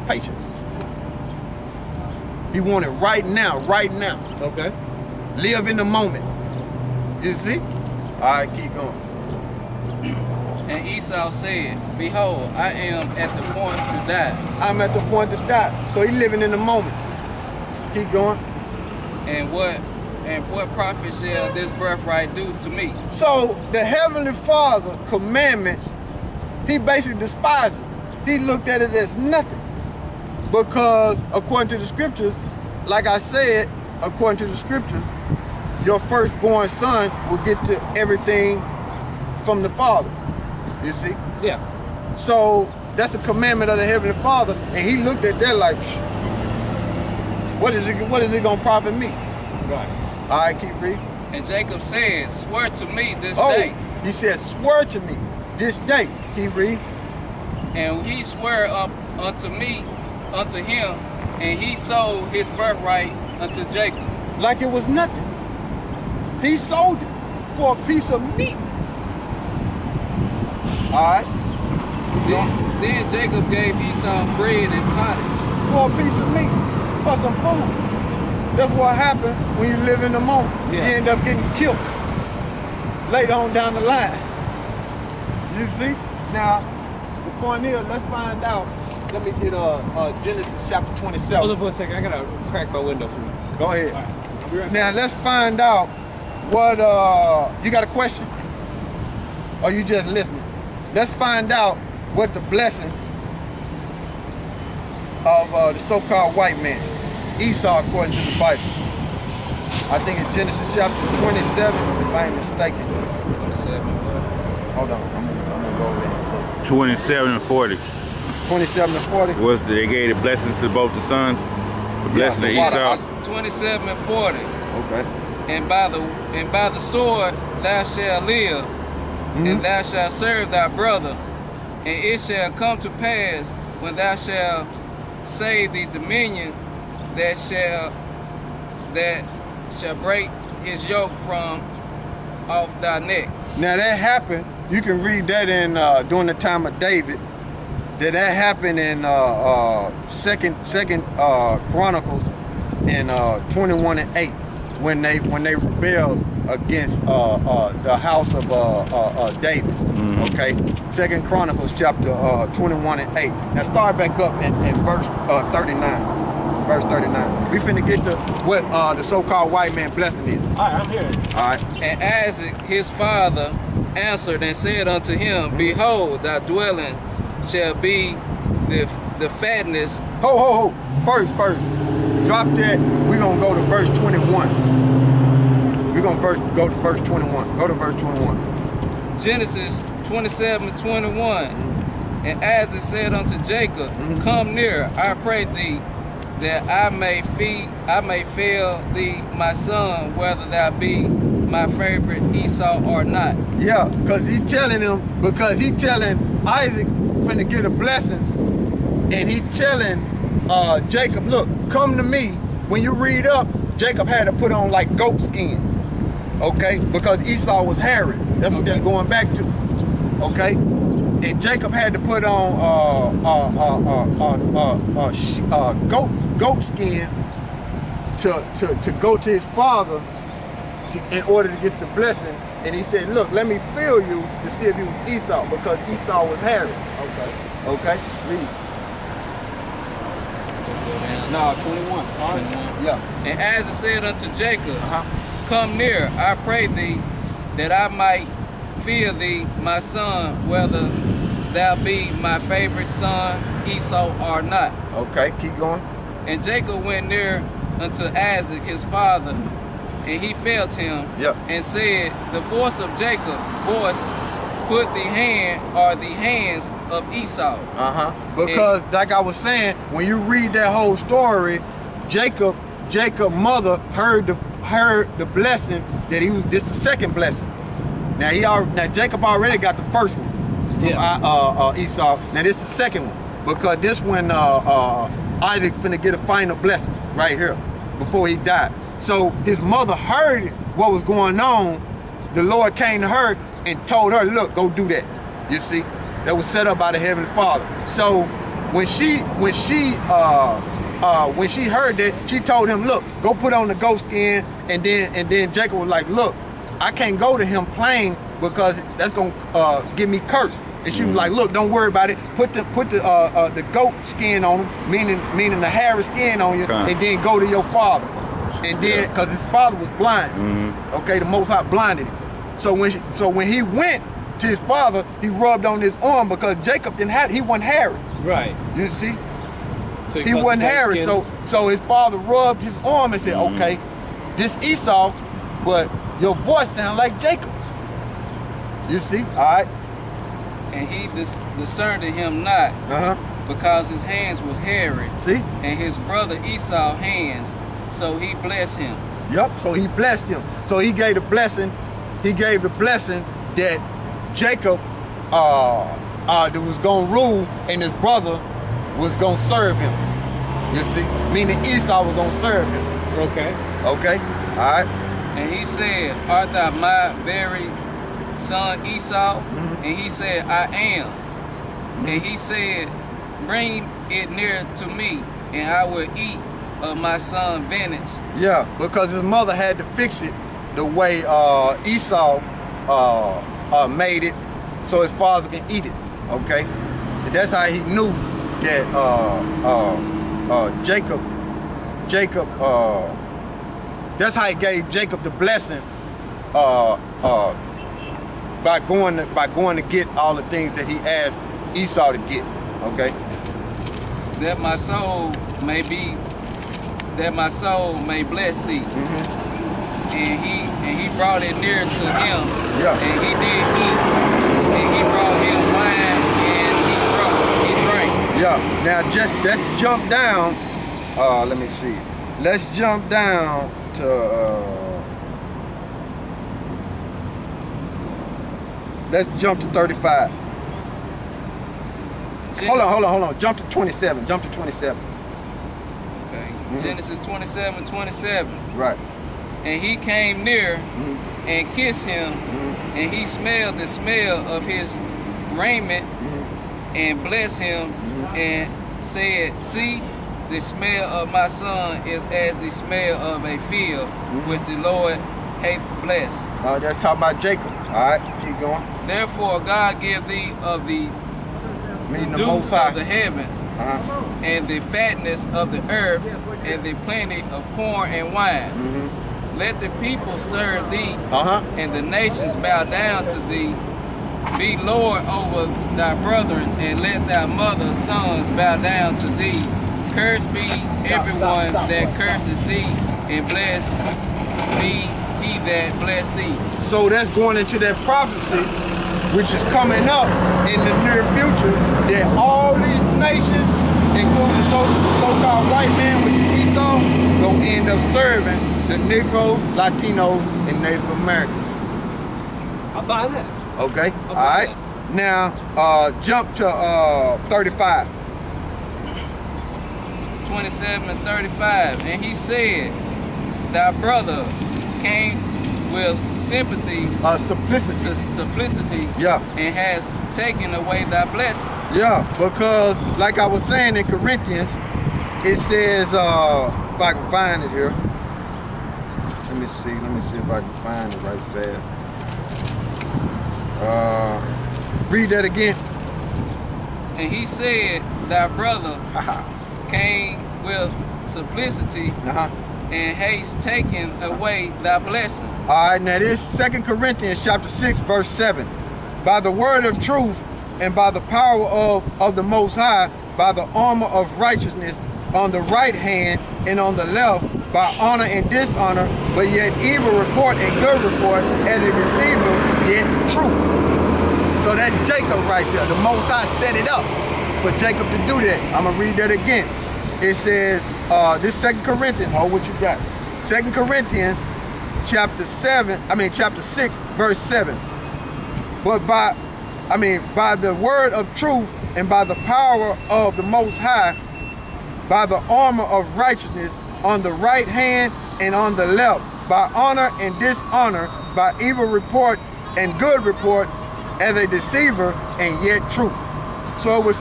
patience. He wanted right now, right now. Okay. Live in the moment. You see? All right, keep going. And Esau said, Behold, I am at the point to die. I'm at the point to die. So he living in the moment. Keep going. And what profit shall this birthright do to me? So the Heavenly Father commandments, he basically despised it. He looked at it as nothing. Because according to the scriptures, like I said, according to the scriptures, your firstborn son will get to everything from the Father. You see? Yeah. So that's a commandment of the Heavenly Father, and he looked at that like, what is it gonna profit me? Right. All right, keep reading. And Jacob said, Swear to me this day. He said, swear to me this day. Keep reading. And he swore up unto him, and he sold his birthright unto Jacob. Like it was nothing. He sold it for a piece of meat. Alright. Then Jacob gave Esau bread and pottage. For a piece of meat. For some food. That's what happened when you live in the moment. Yeah. You end up getting killed later on down the line. You see? Now, the point is, let's find out. Let me get Genesis chapter 27. Hold on for a second. I gotta crack my window for this. Go ahead. All right. I'll be right Now, let's find out what, you got a question? Or you just listening? Let's find out what the blessings of the so-called white man, Esau, according to the Bible. I think it's Genesis chapter 27, if I ain't mistaken. 27. Hold on, I'm gonna go over there and look. 27 and 40. 27 and 40. They gave the blessings to both the sons. The blessing of Esau. 27 and 40. Okay. And by the sword thou shalt live, and thou shalt serve thy brother, and it shall come to pass when thou shalt save the dominion that shall break his yoke from off thy neck. Now that happened. You can read that in during the time of David. That happened in Second Chronicles in 21 and 8 when they rebelled against the house of David. Okay, Second Chronicles chapter 21 and 8. Now start back up in verse 39. Verse 39. We finna get to what the so-called white man blessing is. All right, I'm here. All right. And Isaac his father answered and said unto him, Behold, thy dwelling shall be the fatness. Ho. First. Drop that. We're gonna go to verse 21. We're gonna go to verse 21. Go to verse 21. Genesis 27:21. And Isaac said unto Jacob, Come near, I pray thee, that I may fail thee, my son, whether thou be my favorite Esau or not. Yeah, because he's telling Isaac finna get a blessings, and he telling Jacob, look, come to me. When you read up, Jacob had to put on like goat skin, okay? Because Esau was hairy. That's what they're going back to, okay? And Jacob had to put on goat skin to go to his father in order to get the blessing. And he said, look, let me feel you to see if he was Esau, because Esau was hairy. Okay, read. No, 21. 21. Yeah. And Isaac said unto Jacob, Come near, I pray thee, that I might fear thee, my son, whether thou be my favorite son, Esau, or not. Okay, keep going. And Jacob went near unto Isaac his father, and he felt him, and said, The voice of Jacob, put the hands of Esau. Because like I was saying, when you read that whole story, Jacob's mother heard the blessing that this the second blessing. Now Jacob already got the first one from Esau. Now this is the second one, because this one Isaac finna get a final blessing right here before he died. So his mother heard what was going on. The Lord came to her and told her, look, go do that. You see, that was set up by the Heavenly Father. So when she heard that, she told him, look, go put on the goat skin, and then Jacob was like, look, I can't go to him plain because that's gonna give me curse. And she was like, look, don't worry about it. Put the goat skin on him, meaning the hairy skin on you, and then go to your father. And then, because his father was blind, okay, the Most High blinded him. So when he went to his father, he rubbed on his arm because Jacob he wasn't hairy. Right. You see? So he wasn't hairy. So his father rubbed his arm and said, okay, this Esau, but your voice sounds like Jacob. You see? All right. And he discerned him not, because his hands was hairy. See? And his brother Esau's hands, so he blessed him. Yep, so he blessed him. So he gave the blessing, that Jacob that was gonna rule and his brother was gonna serve him. You see? Meaning Esau was gonna serve him. Okay. Okay? Alright. And he said, art thou my very son Esau? And he said, I am. And he said, bring it near to me, and I will eat of my son vintage. Yeah, because his mother had to fix it the way Esau made it, so his father can eat it. Okay, and that's how he knew that Jacob. That's how he gave Jacob the blessing by going to get all the things that he asked Esau to get. Okay, that my soul may bless thee. And he brought it near to him. Yeah. And he did eat. And he brought him wine and he drank. Yeah. Now let's jump down. Let me see. Let's jump down to let's jump to 35. Hold on. Jump to 27. Jump to 27. Okay. Genesis 27:27. Right. And he came near and kissed him, and he smelled the smell of his raiment, and blessed him, and said, see, the smell of my son is as the smell of a field, which the Lord hath blessed. That's talking about Jacob. All right, keep going. Therefore God give thee of the dew of the heaven, and the fatness of the earth, and the plenty of corn and wine. Let the people serve thee, and the nations bow down to thee. Be Lord over thy brethren, and let thy mother's sons bow down to thee. Cursed be everyone that curses thee, and blessed be he that bless thee. So that's going into that prophecy, which is coming up in the near future, that all these nations, including so-called white man, which is Esau, gonna end up serving the Negroes, Latinos, and Native Americans. I'll buy that. Okay, all right. Now, jump to 35. 27 and 35. And he said, thy brother came with sympathy, simplicity, yeah, and has taken away thy blessing. Yeah, because like I was saying in Corinthians, it says, if I can find it here. Let me see if I can find it right fast. Read that again. And he said, thy brother came with simplicity, and haste taken away thy blessing. All right, now this 2 Corinthians chapter 6, verse 7. By the word of truth and by the power of the Most High, by the armor of righteousness on the right hand and on the left, by honor and dishonor, but yet evil report and good report, as a deceiver, yet true. So that's Jacob right there. The Most High set it up for Jacob to do that. I'm gonna read that again. It says, this 2 Corinthians, hold what you got. 2 Corinthians chapter 6, verse 7. But by the word of truth and by the power of the Most High, by the armor of righteousness on the right hand and on the left, by honor and dishonor, by evil report and good report, as a deceiver and yet true. So it was